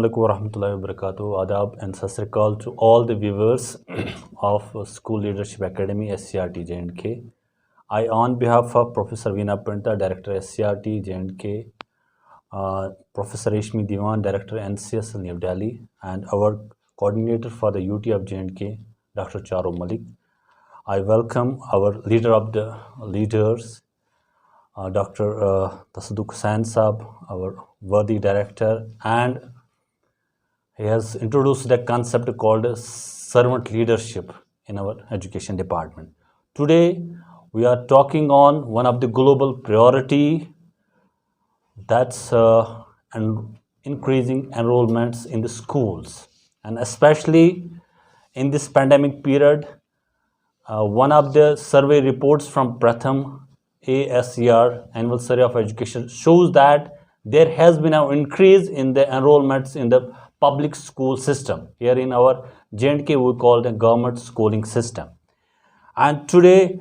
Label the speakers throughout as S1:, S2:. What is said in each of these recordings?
S1: Assalamualaikum warahmatullahi wabarakatuh. Adab and sat sri akal to all the viewers of School Leadership Academy SCRT J&K. I, on behalf of Professor Veena Panta, Director SCRT J&K, Professor Reshmi Diwan, Director NCS New Delhi, and our coordinator for the UT of J&K, Dr. Charo Malik. I welcome our leader of the leaders, Dr. Tasduq Hussain Saab, our worthy director, and he has introduced a concept called servant leadership in our education department. Today, we are talking on one of the global priority, that's increasing enrollments in the schools, and especially in this pandemic period. One of the survey reports from Pratham ASER, Annual Survey of Education, shows that there has been an increase in the enrollments in the public school system. Here in our J&K, we call it a government schooling system. And today,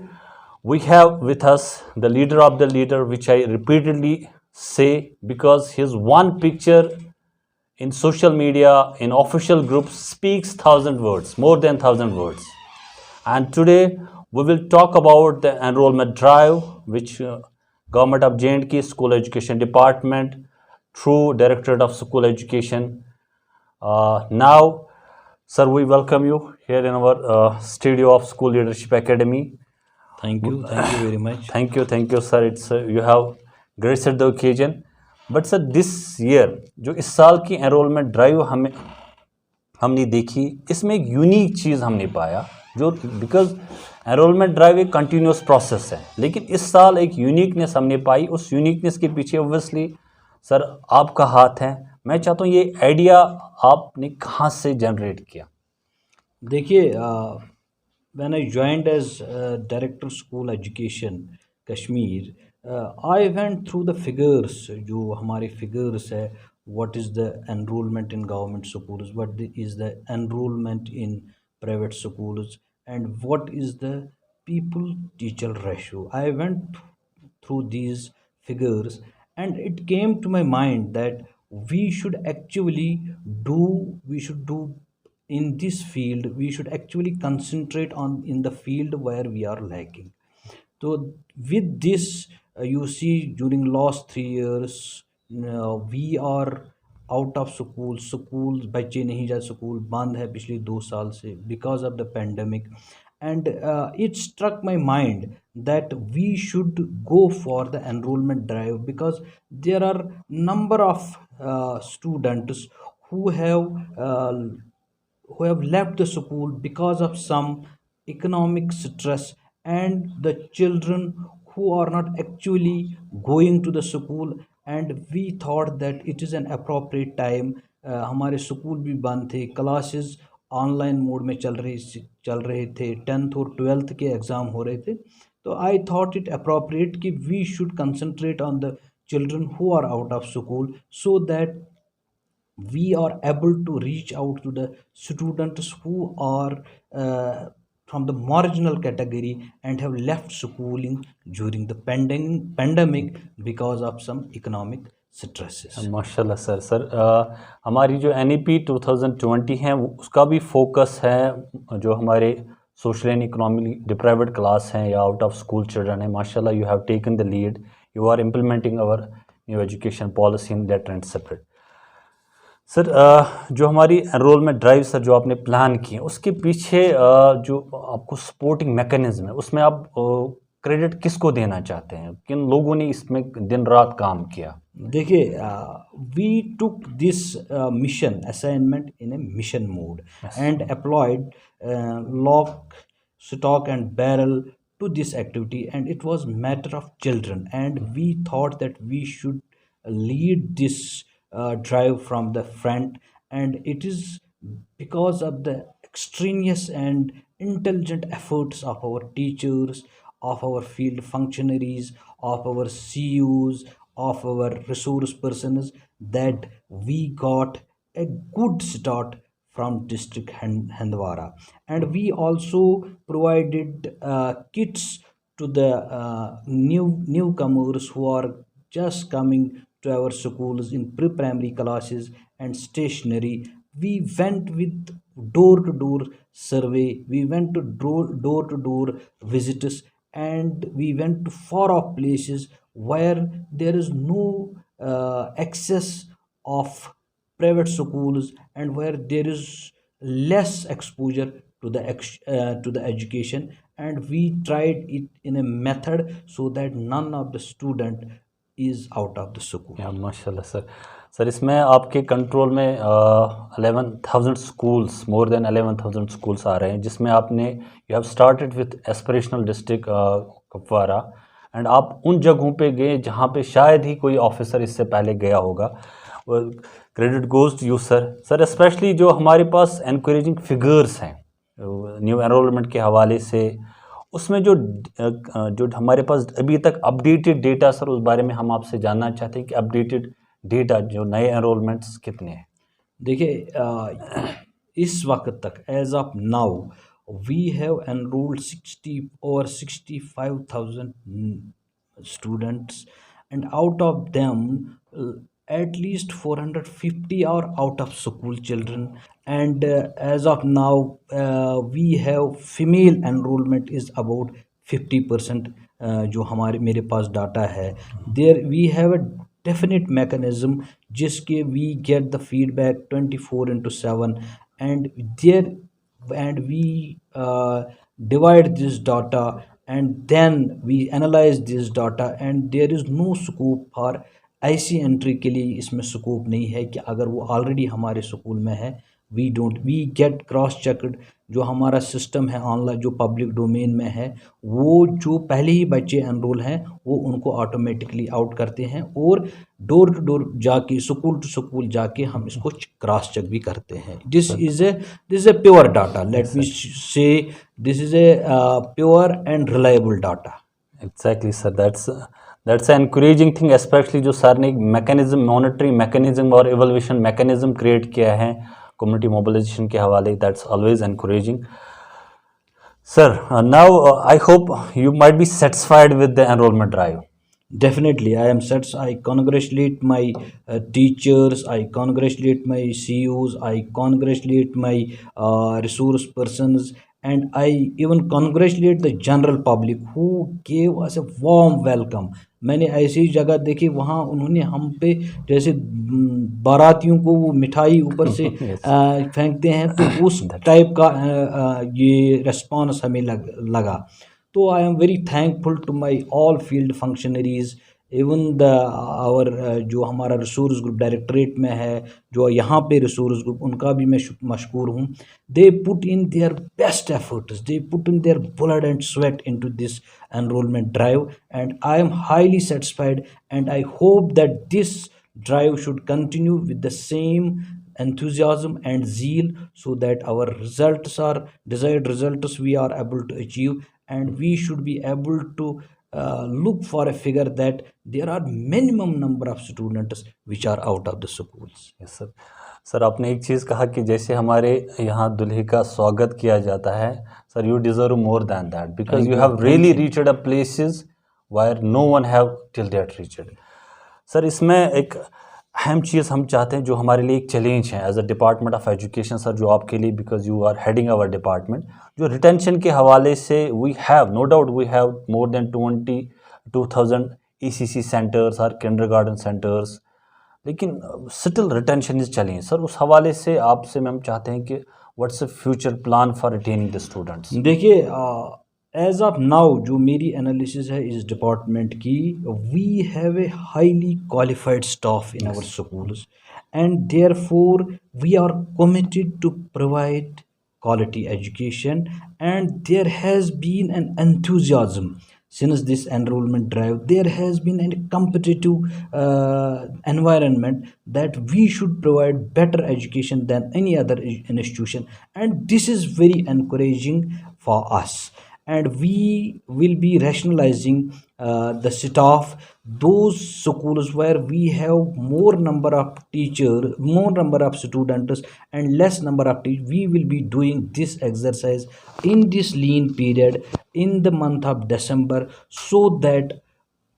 S1: we have with us the leader of the leader, which I repeatedly say because his one picture in social media, in official groups, speaks 1,000 words, more than 1,000 words. And today we will talk about the enrollment drive, which Government of J&K School Education Department through Directorate of School Education. Now, sir, we welcome you here in our studio of School Leadership Academy.
S2: Thank you very much.
S1: Thank you, sir. It's you have graced the occasion. But sir, this year, जो इस साल की enrollment drive हमने देखी, इसमें एक unique चीज़ हमने पाया जो बिकॉज एनरोलमेंट ड्राइव एक कंटिन्यूस प्रोसेस है, लेकिन इस साल एक यूनिकनेस हमने पाई. उस यूनिकनेस के पीछे ऑब्वियसली सर आपका हाथ है. मैं चाहता हूँ ये आइडिया आपने कहाँ से जनरेट किया?
S2: देखिए, when I joined as Director School Education Kashmir, I went through the figures. जो हमारे figures है, what is the enrollment in government schools, what is the enrollment in private schools, and what is the people teacher ratio. I went through these figures and it came to my mind that we should do in this field, we should actually concentrate on in the field where we are lacking. So with this, you see during last 3 years, we are out of schools बच्चे नहीं जा school बंद है पिछले 2 साल से because of the pandemic. And it struck my mind that we should go for the enrollment drive because there are number of students who have left the school because of some economic stress, and the children who are not actually going to the school. And we thought that it is an appropriate time. हमारे school भी बंद थे, classes online mode में चल रहे थे, 10th और 12th के एग्ज़ाम हो रहे थे. तो आई थॉट इट अप्रोप्रिएट कि we should concentrate on the children who are out of school so that we are able to reach out to the students who are from the marginal category and have left schooling during the pandemic because of some economic stresses.
S1: माशाल्लाह sir हमारी जो NEP 2020 है उसका भी focus है जो हमारे social and economically deprived class हैं या आउट ऑफ स्कूल चिल्ड्रन है. माशाल्लाह you have taken the lead, you are implementing our new education policy in letter and separate. Sir जो हमारी एनरोलमेंट ड्राइव सर जो आपने प्लान किए उसके पीछे जो आपको सपोर्टिंग मैकेनिज्म है उसमें आप क्रेडिट किसको देना चाहते हैं? किन लोगों ने इसमें दिन रात काम किया?
S2: देखिए, we took this mission assignment in a mission mode and employed lock stock and barrel to this activity, and it was matter of children, and we thought that we should lead this drive from the front. And it is because of the extraneous and intelligent efforts of our teachers, of our field functionaries, of our CUs, of our resource persons, that we got a good start from district Handwara. And we also provided kits to the newcomers who are just coming to our schools in pre-primary classes and stationery. We went with door-to-door survey, we went to door-to-door visitors, and we went to far off places where there is no access of private schools, and where there is less exposure to to the education, and we tried it in a method so that none of the student is out of the school.
S1: या माशाल्लाह sir. Sir इसमें आपके control में 11,000 schools, more than 11,000 schools आ रहे हैं, जिसमें आपने you have started with aspirational district Kupwara, and आप उन जगहों पे गए जहाँ पे शायद ही कोई ऑफिसर इससे पहले गया होगा। Credit goes to you sir. Sir specially जो हमारे पास एनकरेजिंग फिगर्स हैं न्यू एनरोलमेंट के हवाले से, उसमें जो हमारे पास अभी तक अपडेटेड डेटा सर, उस बारे में हम आपसे जानना चाहते हैं कि अपडेटेड डेटा जो नए एनरोलमेंट्स कितने हैं।
S2: देखिए, इस वक्त तक as of now we have enrolled 65,000 students, and out of them at least 450 are out of school children, and as of now we have female enrollment is about 50%। जो हमारे मेरे पास डाटा है, there we have a definite mechanism जिसके we get the feedback 24/7, and there and we divide this data, and then we analyze this data, and there is no scope for ऐसी entry के लिए इसमें scope नहीं है कि अगर वो ऑलरेडी हमारे स्कूल में है, वी गेट क्रॉस चेकड। जो हमारा सिस्टम है ऑनलाइन, जो पब्लिक डोमेन में है, वो जो पहले ही बच्चे एनरोल हैं वो उनको ऑटोमेटिकली आउट करते हैं, और डोर टू डोर जाके, स्कूल टू स्कूल जाके हम इसको क्रॉस चेक भी करते हैं। This is a pure data, let me say this is a pure and reliable data.
S1: Exactly sir, that's an encouraging thing, specially जो सर ने एक मैकेनिज्म, मॉनिटरिंग मैकेनिज्म और एवल्यूशन मैकेनिज्म क्रिएट किया है community mobilisation के हवाले, that's always encouraging. Sir now I hope you might be satisfied with the enrolment drive.
S2: Definitely, I am satisfied. I congratulate my teachers, I congratulate my CEOs, I congratulate my resource persons, and I even congratulate the general public who gave us a warm welcome. मैंने ऐसी जगह देखी वहाँ उन्होंने हम पे जैसे बारातियों को वो मिठाई ऊपर से फेंकते हैं, तो उस टाइप का ये रिस्पॉन्स हमें लगा। तो I am very thankful to my all field functionaries, even the our जो हमारा रिसोर्स ग्रुप डायरेक्टरेट में है, जो यहाँ पे रिसोर्स ग्रुप, उनका भी मैं मशकूर हूँ। They put in their best efforts, they put in their blood and sweat into this enrolment drive, and I am highly satisfied, and I hope that this drive should continue with the same enthusiasm and zeal, so that our results are desired results we are able to achieve, and we should be able to look for a figure that there are minimum number of students which are out of the schools.
S1: Yes sir. Sir आपने एक चीज़ कहा कि जैसे हमारे यहाँ दुल्हे का स्वागत किया जाता है, sir you deserve more than that, because you have really reached a places where no one have till that reached. Sir इसमें एक अहम चीज़ हम चाहते हैं जो हमारे लिए एक चैलेंज है as a department of education sir, जो आपके लिए, because you are heading our department, जो रिटेंशन के हवाले से we have no doubt we have more than 22,000 ECC centres और किंडरगार्टन सेंटर्स, लेकिन still retention is challenge. Sir उस हवाले से आपसे हम चाहते हैं कि what's a future plan for retaining the students.
S2: देखिए, एज ऑफ नाउ जो मेरी एनालिसिस है इस डिपार्टमेंट की, we have a highly qualified staff in our schools, and therefore we are committed to provide quality education, and there has been an enthusiasm since this enrollment drive. There has been a competitive environment that we should provide better education than any other institution, and this is very encouraging for us, and we will be rationalizing the staff. Those schools where we have more number of teachers, more number of students, and less number of teachers, we will be doing this exercise in this lean period in the month of December, so that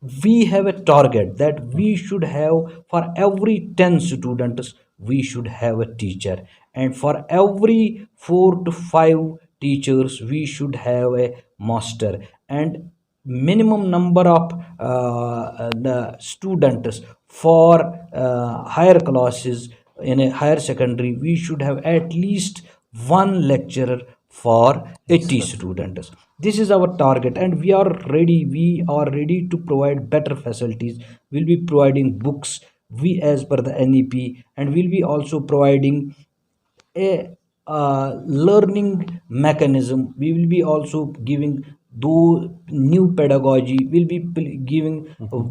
S2: we have a target that we should have for every 10 students we should have a teacher, and for every 4 to 5 teachers we should have a master, and minimum number of the students for higher classes in a higher secondary we should have at least one lecturer for 80 students. This is our target, and we are ready to provide better facilities. We'll be providing books, we as per the NEP, and we'll be also providing a learning mechanism. We will be also giving though new pedagogy. We'll be giving a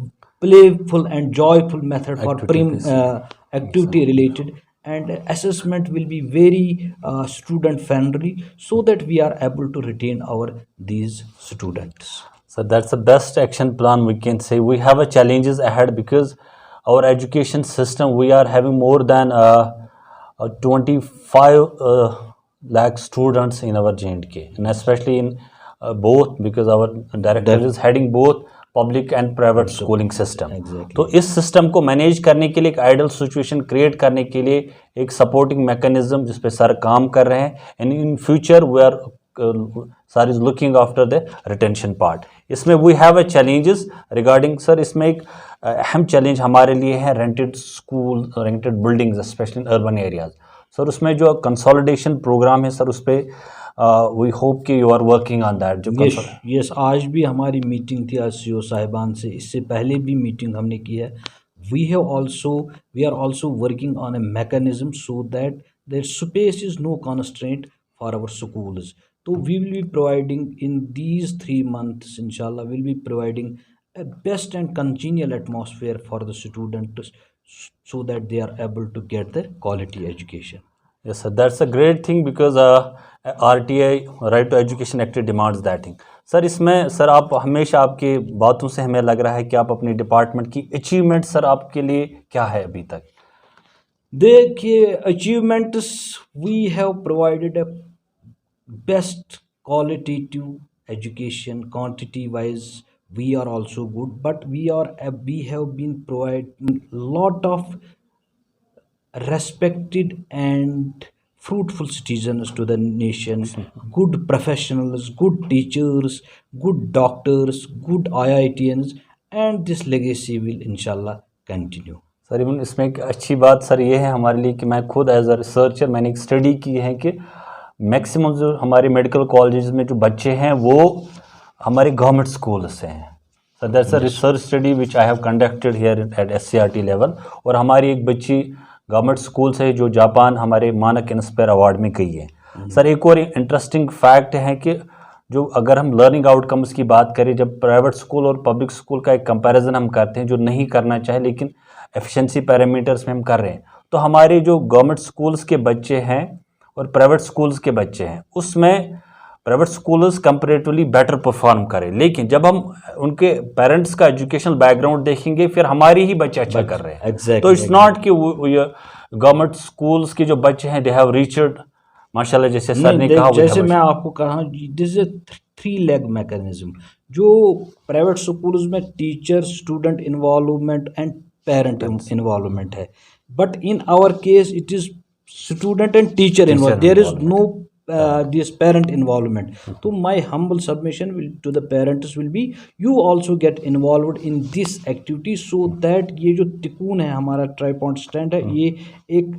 S2: playful and joyful method for
S1: Activity based. Yes, sir.
S2: activity related, and assessment will be very student friendly so that we are able to retain our these students.
S1: So that's the best action plan we can say. We have a challenges ahead because our education system, we are having more than 25 lakh students in our J&K, and especially in both, because our director is heading both public and private schooling system. तो इस system को manage करने के लिए एक idol situation create करने के लिए एक सपोर्टिंग मैकेनिज्म जिस पे सर काम कर रहे हैं, and in future we are sir is looking after the retention part. इसमें we have a challenges regarding sir, इसमें एक अहम चैलेंज हमारे लिए है rented school, rented buildings specially in urban areas. Sir उसमें जो कंसोलिडेशन प्रोग्राम है सर, उस पर वी होप कि you are working on that. जो
S2: यस, आज भी हमारी मीटिंग थी सीओ साहिबान से, इससे पहले भी मीटिंग हमने की है. We are also working on a mechanism so that there space is no constraint for our schools. तो we will be providing in these 3 months inshallah, will be providing a best and congenial atmosphere for the students so that they are able to get the quality education.
S1: Yes, sir. That's a great thing because RTI, Right to Education Act, demands that thing. Sir इसमें sir आप हमेशा आपकी बातों से हमें लग रहा है कि आप अपने डिपार्टमेंट की अचीवमेंट सर आपके लिए क्या है अभी तक?
S2: देखिए, achievements we have provided a best qualitative education. Quantity wise we are also good, but we have been providing lot of respected and fruitful citizens to the nation, good professionals, good teachers, good doctors, good IITians, and this legacy will inshallah continue.
S1: Sir even इसमें एक अच्छी बात sir ये है हमारे लिए कि मैं खुद एज अ रिसर्चर मैंने एक स्टडी की है कि मैक्सिमम जो हमारे मेडिकल कॉलेजेस में जो बच्चे हैं वो हमारे गवर्नमेंट स्कूल से हैं. Sir that's a research study which I have conducted here eight SCRT level. और हमारी एक बच्ची गवर्नमेंट स्कूल से जो जापान हमारे मानक इंस्पायर अवार्ड में गई है. सर एक और इंटरेस्टिंग फैक्ट है कि जो अगर हम लर्निंग आउटकम्स की बात करें, जब प्राइवेट स्कूल और पब्लिक स्कूल का एक कंपैरिजन हम करते हैं, जो नहीं करना चाहे लेकिन एफिशिएंसी पैरामीटर्स में हम कर रहे हैं, तो हमारे जो गवर्नमेंट स्कूल्स के बच्चे हैं और प्राइवेट स्कूल्स के बच्चे हैं उसमें private schools comparatively better perform करें. लेकिन जब हम उनके पेरेंट्स का एजुकेशनल बैकग्राउंड देखेंगे फिर हमारे ही बच्चे अच्छा कर रहे हैं. तो इट्स नॉट कि गवर्नमेंट स्कूल्स के जो बच्चे हैं दे हैव रीच्ड माशाल्लाह, जैसे सर ने कहा,
S2: जैसे मैं आपको कहा, दिस इज 3 leg मैकेनिज्म. जो प्राइवेट स्कूल्स में teacher student involvement and parent involvement है, but in our case it is student and teacher involved. There is no this parent involvement. So my humble submission to the parents will be, you also get involved in this activity so that ये जो तिकोन है हमारा ट्राईपॉइंट stand है, ये एक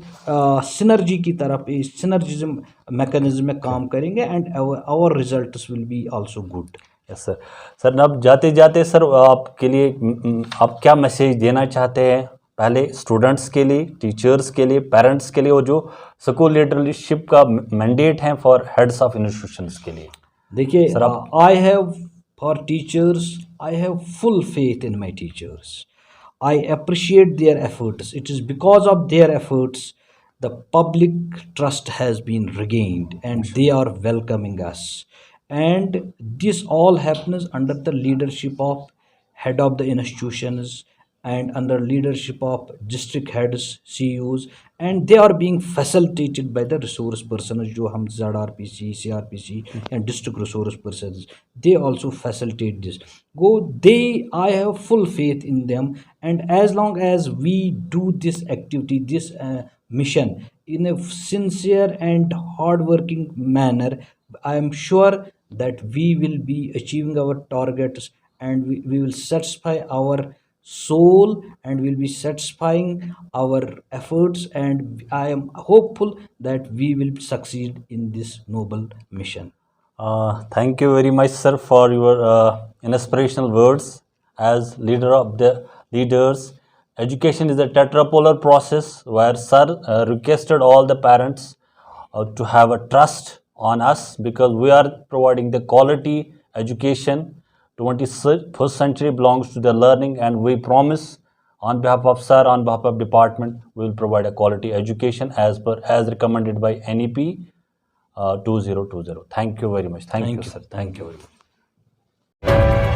S2: synergy की तरफ, synergism mechanism में काम करेंगे and our results will be also good.
S1: Yes sir. Sir अब जाते जाते सर आपके लिए आप क्या मैसेज देना चाहते हैं, पहले स्टूडेंट्स के लिए, टीचर्स के लिए, पेरेंट्स के लिए, और जो स्कूल लीडरशिप का मैंडेट है फॉर हेड्स ऑफ इंस्टीट्यूशंस के लिए?
S2: देखिए, I have for teachers, I have full faith in my teachers. I appreciate their efforts. It is because of their efforts the public trust has been regained and they are welcoming us, and this all happens under the leadership of head of the institutions and under leadership of district heads, CEOs, and they are being facilitated by the resource persons जो हम ZRPC, CRPC and district resource persons, they also facilitate this. I have full faith in them, and as long as we do this activity, this mission in a sincere and hardworking manner, I am sure that we will be achieving our targets, and we will satisfy our soul, and will be satisfying our efforts, and I am hopeful that we will succeed in this noble mission.
S1: Thank you very much, sir, for your inspirational words. As leader of the leaders, education is a tetrapolar process where sir requested all the parents to have a trust on us because we are providing the quality education. 21st century belongs to the learning, and we promise on behalf of sir, on behalf of department, we will provide a quality education as recommended by NEP 2020. Thank you very much. Thank you,
S2: Thank you.
S1: sir.
S2: Thank you very much.